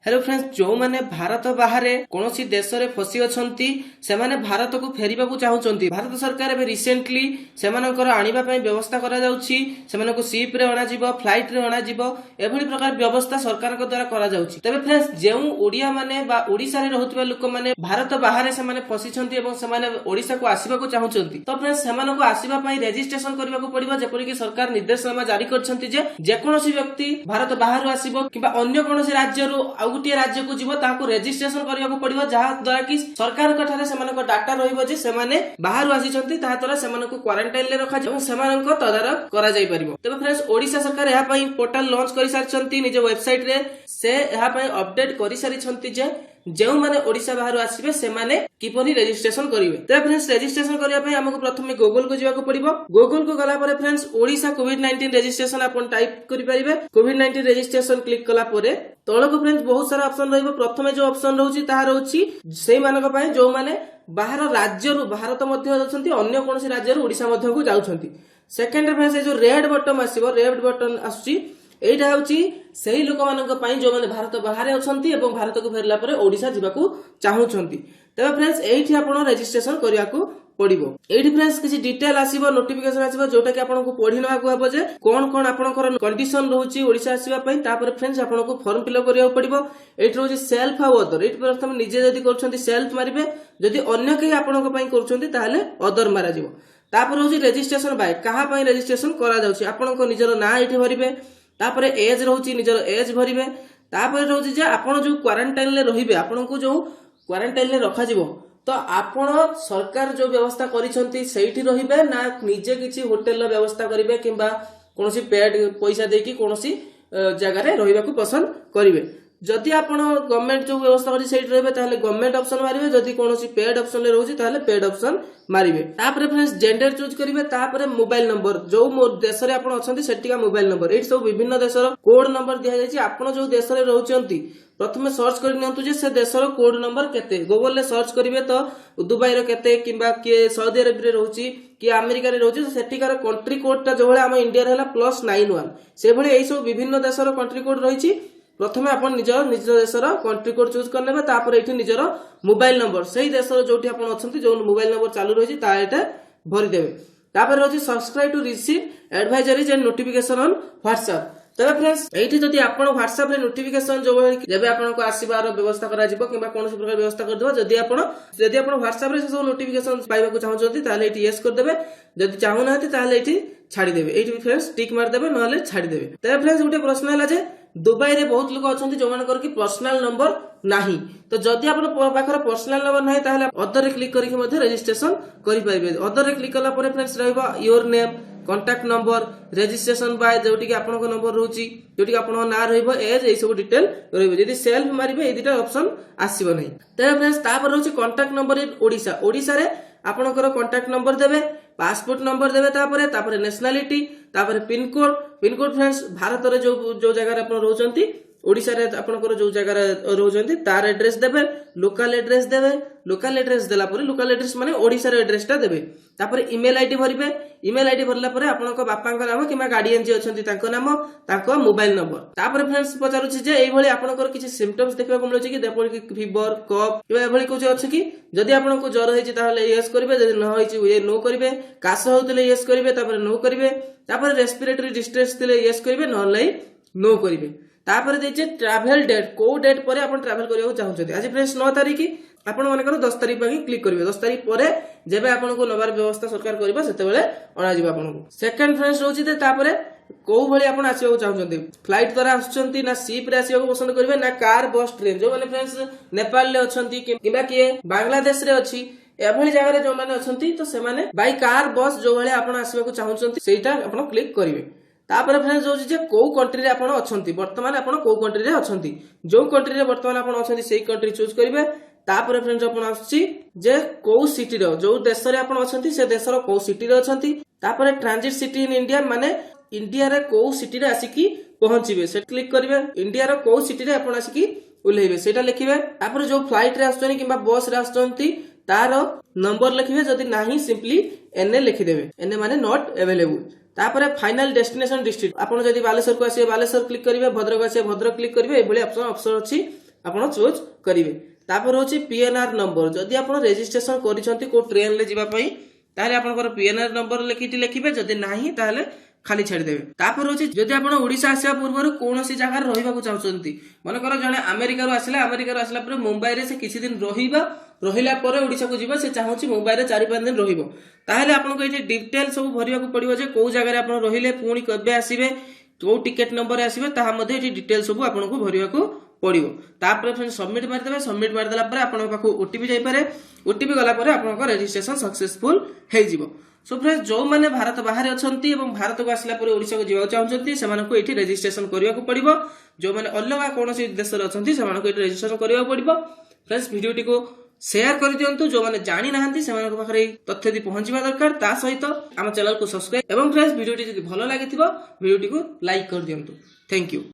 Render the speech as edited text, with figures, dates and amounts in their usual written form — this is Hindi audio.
हेलो फ्रेंड्स, जो माने भारत बाहर कौन देश में फसी अछंती सेमाने भारत को फेरिबा को चाहूचंती। भारत सरकार एबे रिसेंटली सेमानकर आनिबा पई व्यवस्था करा जाउची। सेमानको शिप रे अणा जिवो, फ्लाइट रे अणा जिवो, एभली प्रकार व्यवस्था सरकार को द्वारा करा जाउची। तबे फ्रेंड्स, जेउ ओडिया माने बा ओडिसा रे रहउतबा लोक माने भारत बाहर सेमाने फसी छंती एवं सेमाने ओडिसा को आसीबा को चाहूचंती। तो फ्रेंड्स, सेमानको आसीबा पई रजिस्ट्रेशन करबा को पड़िबो, जेपरि कि सरकार निर्देशनामा जारी करछंती जे जेकोनोसी व्यक्ति भारत बाहर आसीबो किबा अन्य कोनोसी राज्य रो गोटे राज्य को जीव ताको रजिस्ट्रेशन करबा पड़िबो, जहा द्वारा कि सरकार कठारे सेमानक डाटा रहिबो जे सेमाने बाहर आसीचंती, ता द्वारा सेमानक क्वारंटाइन ले रखा एवं सेमानक तदारक करा जाई परिबो। तबे फ्रेंड्स, ओडिशा सरकार एहा पई पोर्टल लॉन्च करि सारचंती निज वेबसाइट रे। से एहा पई अपडेट करि सारिचंती जे जेउ माने ओडिशा बाहर आसीबे सेमाने किपरि रजिस्ट्रेशन करिवे। तबे फ्रेंड्स, रजिस्ट्रेशन करिया पई हमको प्रथमे गूगल को जिवा को पड़िबो। गूगल को गला परे फ्रेंड्स, ओडिशा कोविड-19 रजिस्ट्रेशन आपण टाइप करि परिबे। कोविड-19 रजिस्ट्रेशन क्लिक कला परे तळको फ्रेंड्स बहुत सारा ऑप्शन रहइबो। प्रथमे जो ऑप्शन रहउची ताहा रहउची सेई मानक पई जो माने बाहर राज्य रु भारत मध्ये अछंती, अन्य कोनोसी राज्य रु ओडिशा मध्ये को जाउछंती। सेकंड फ्रेंड्स, जो रेड बटन आसीबो, रेड बटन आछी एटा होची सेही लोक मानक पई जो माने भारत बाहर अछंती एवं भारत को फेरला परे ओडिशा जिबाकू चाहूछंती। तबे फ्रेंड्स, एठी आपण रजिस्ट्रेशन करियाकू पड़िबो। एठी फ्रेंड्स किछि डिटेल आसीबो, नोटिफिकेशन आसीबो, जोटा कि आपन को पढि नवाकू हबो जे कोन कोन आपनकर कंडीशन रहउची ओडिशा आसीबा पई। तापर फ्रेंड्स, आपन को फॉर्म फिल अप करियाकू पड़िबो। एठी रहउची सेल्फ आ अदर। एठी प्रथम निजे जदी करछंती सेल्फ मारिबे, जदी अन्य के आपन को पई करछंती ताहाले अदर मारा जिवो। तापर रहउची रजिस्ट्रेशन बाय कहा पई रजिस्ट्रेशन करा जाउची। आपन को निजर ना एठी भरिबे। तापर एज रहउची निजर एज भरिबे। तापर रहउची जे आपन जो क्वारंटाइन ले रहिबे, आपन को जो क्वारंटाइन ले रखा जिवो, तो आपण सरकार जो व्यवस्था करिसंती सेठी रहिबे ना निजे किछि होटल व्यवस्था करिबे किबा कोनोसी पेड पैसा देकी कोनोसी जगह रे रहिबा को पसंद करिवे। जदि आपण गवर्नमेंट जो व्यवस्था करि सेठी रहिबे ताले गवर्नमेंट ऑप्शन मारिबे। जदि कोनोसी पेड ऑप्शन ले रहउची ताले पेड ऑप्शन मारिबे। तापर फ्रेंड्स, जेंडर चूज करिवे। तापर मोबाइल नंबर जो देश रे आपण अछंती सेटिका मोबाइल नंबर। एठी सब विभिन्न देशर कोड नंबर दिया जायछि। आपण जो देश रे रहउचंती प्रथमे सर्च करि नियंतु जे से देशर कोड नंबर केते। गूगल ले सर्च करिवे तो दुबई रो केते किबा के सऊदी अरब रे रहउची कि अमेरिका रे रहउची, सेटिकार कंट्री कोड ता जो भले हम इंडिया रे हला +91 से भले एई सब विभिन्न देशर कंट्री कोड रहिछि। प्रथमे आपण निज देशर कंट्री कोड चूज करनेबे। तापर एठी निजर मोबाइल नंबर सेही देशर जोठी आपण अछंती जो मोबाइल नंबर चालू रहिछि ता एटा भरि देबे। तापर रहउची subscribe to receive advisories and notification on WhatsApp. तबे फ्रेंड्स, एठी जदि आपण व्हाट्सएप रे नोटिफिकेशन जो जेबे आपण को आसीबार व्यवस्था करा जिवो किबा कोनोसी प्रकार व्यवस्था कर देबो, जदि आपण व्हाट्सएप रे सब नोटिफिकेशन पाइबा को चाहउछंती ताले एठी यस कर देबे। जदि चाहू नाहंती ताले एठी छाडी देबे। एठी फ्रेंड्स टिक मार देबे, नहले छाडी देबे। तबे फ्रेंड्स, गुटे प्रश्न हला जे दुबई रे बहुत लोक अछंती जो मानकर कि पर्सनल नंबर नाही। तो जदि आपण पाखर पर्सनल नंबर नाही ताले अदर रे क्लिक करिके मध्ये रजिस्ट्रेशन करि पाइबे। अदर रे क्लिक कला परे फ्रेंड्स रहइबो your name, contact number, registration बाय जोटी कि आपन को नंबर रहउची, जोटी कि आपन ना रहइबो, एज ए सब डिटेल रहइबो। जदि सेल्फ मारिबे ए दिटा ऑप्शन आसीबो नाही। तबे फ्रेंड्स, तापर रहउची contact number in Odisha. Odisha रे आपनकर कांटेक्ट नंबर देबे, पासपोर्ट नंबर देबे, तापर नेशनलिटी, तापर पिन कोड फ्रेंड्स भारत रे जो जगह रे आपण रहउचंती, ओडिशा रे आपनकर जो जगह रे रहउचंती तार एड्रेस देबे। लोकल एड्रेस देबे। लोकल एड्रेस देला परे लोकल एड्रेस माने ओडिशा रे एड्रेस टा देबे। तापर ईमेल आईडी भरिबे। ईमेल आईडी भरला परे आपनक बापांक नाम किबा गार्डियन जे अछंती तांको नाम, तांको मोबाइल नंबर। तापर फ्रेंड्स पचारुछि जे एई भली आपनकर किछि सिम्पटम्स देखबा को मिलुछि कि देपल कि फीवर, कफ किबा एभली कुछ अछि कि जदि आपनको ज्वर होइछि ताहले यस करिवे, जदि न होइछि ये नो करिवे। काश होतले यस करिवे, तापर नो करिवे। तापर रेस्पिरेटरी डिस्ट्रेस थिले यस करिवे, नहले नो करिवे। तापर देचे ट्रैवल डेट, को डेट परे आपण ट्रैवल करियो चाहउछथि। आज फ्रेंड्स 9 तारिख आपण मानकर 10 तारिख पे क्लिक करिवे। 10 तारिख परे जेबे आपण को नबार व्यवस्था सरकार करबा सेते बेले अणा जिबा आपण को। सेकंड फ्रेंड्स रहउछि ते तापरे को भली आपण आसीबा चाहउछथि। फ्लाइट द्वारा आछंती ना शिप रे आसीबा पसंद करिवे ना कार, बस, ट्रेन। जो माने फ्रेंड्स नेपाल ले अछंती किबा के बांग्लादेश रे अछि, एभली जगह रे जो माने अछंती तो से माने बाय कार, बस जो भली आपण आसीबा को चाहउछथि सेटा आपण क्लिक करिवे। तापर फ्रेंड्स जो जे को कंट्री रे आपण अछंती, वर्तमान आपण को कंट्री रे अछंती, जो कंट्री रे वर्तमान आपण अछंती सेही कंट्री चूज करिवे। तापर फ्रेंड्स आपण आछि जे को सिटी रो जो देश रे आपण अछंती से देश रो को सिटी रे अछंती। तापर ट्रांजिट सिटी इन इंडिया माने इंडिया रे को सिटी रे आसिकी पहुंचीबे, से क्लिक करिवे। इंडिया रो को सिटी रे आपण आसिकी उलेइबे सेटा लिखिबे। तापर जो फ्लाइट रे आछंती किबा बस रे आछंती तार नंबर लिखिबे, जदि नाही सिंपली एनए लिखि देबे। एनए माने नॉट अवेलेबल। तापर फाइनल डेस्टिनेशन डिस्ट्रिक्ट, आपण जदि बालेश्वर को आसीबे बालेश्वर क्लिक करिवे, भद्रक आसीबे भद्रक क्लिक करिवे। एभली ऑप्शन अछि। ଆପଣ ଚୁଜ୍ କରିବେ। ତାପରେ ହଉଛି ପିଏନଆर ନମ୍ବର। ଯଦି ଆପଣ ରେଜିଷ୍ଟ୍ରେସନ କରିଛନ୍ତି କୋଉ ଟ୍ରେନରେ ଯିବା ପାଇଁ ତାହେଲେ ଆପଣଙ୍କର ପିଏନଆର ନମ୍ବର ଲେଖିବେ, ଯଦି ନାହିଁ ତାହେଲେ ଖାଲି ଛାଡ଼ିଦେବେ। ତାପରେ ହଉଛି ଯଦି ଆପଣ ଓଡ଼ିଶା ଆସିବା ପୂର୍ବରୁ କୌଣସି ଜାଗାରେ ରହିବାକୁ ଚାହୁଁଛନ୍ତି, ମନେକର ଜଣେ ଆମେରିକାରୁ ଆସିଲା ପରେ ମୁମ୍ବାଇରେ ସେ କିଛି ଦିନ ରହିଲା ପରେ ଓଡ଼ିଶାକୁ ଯିବ, ସେ ଚାହୁଁଛି ମୁମ୍ବାଇରେ 4-5 ଦିନ ରହିବ, ତାହେଲେ ଆପଣଙ୍କୁ ଏଠି ଡିଟେଲ ସବୁ ଭରିବାକୁ ପଡିବ ଯେ କୋଉ ଜାଗାରେ ଆପଣ ରହିଲେ, ପୁଣି କେବେ ଆସିବେ, କୋଉ ଟିକେଟ ନମ୍ବରରେ ଆସିବେ, ତାହା ମଧ୍ୟ ଏଠି ଡିଟେଲ ସବୁ ଆପଣଙ୍କୁ ଭରିବାକୁ ପଡିବ। ତାପରେ ସବମିଟ ମାରିଦେବେ। ସବମିଟ ମାରିଦେଲା ପରେ ଆପଣଙ୍କ ପାଖକୁ ଓଟିପି ଯାଇପାରେ। ଓଟିପି ଗଲା ପରେ ଆପଣଙ୍କ ରେଜିଷ୍ଟ୍ରେସନ ସକ୍ସେସଫୁଲ ହେଇଯିବ। ସୋ ଫ୍ରେଣ୍ଡ, ଯୋଉମାନେ ଭାରତ ବାହାରେ ଅଛନ୍ତି ଏବଂ ଭାରତକୁ ଆସିଲା ପରେ ଓଡ଼ିଶାକୁ ଯିବାକୁ ଚାହୁଁଛନ୍ତି ସେମାନଙ୍କୁ ଏଠି ରେଜିଷ୍ଟ୍ରେସନ କରିବାକୁ ପଡିବ। ଯୋଉମାନେ ଅଲଗା କୌଣସି ଦେଶରେ ଅଛନ୍ତି ସେମାନଙ୍କୁ ଏଠି ରେଜିଷ୍ଟ୍ରେସନ କରିବାକୁ ପଡିବ। ଫ୍ରେଣ୍ଡସ୍, ଭିଡିଓଟିକୁ ସେୟାର କରିଦିଅନ୍ତୁ। ଯୋଉମାନେ ଜାଣିନାହାନ୍ତି ସେମାନଙ୍କ ପାଖରେ ଏହି ତଥ୍ୟଟି ପହଞ୍ଚିବା ଦରକାର। ତା ସହିତ ଆମ ଚ୍ୟାନେଲକୁ ସବସ୍କ୍ରାଇବ ଏବଂ ଫ୍ରେଣ୍ଡସ୍, ଭିଡିଓଟି ଯଦି ଭଲ ଲାଗିଥିବ ଭିଡିଓଟିକୁ ଲାଇକ୍ କରିଦିଅନ୍ତୁ। Thank you.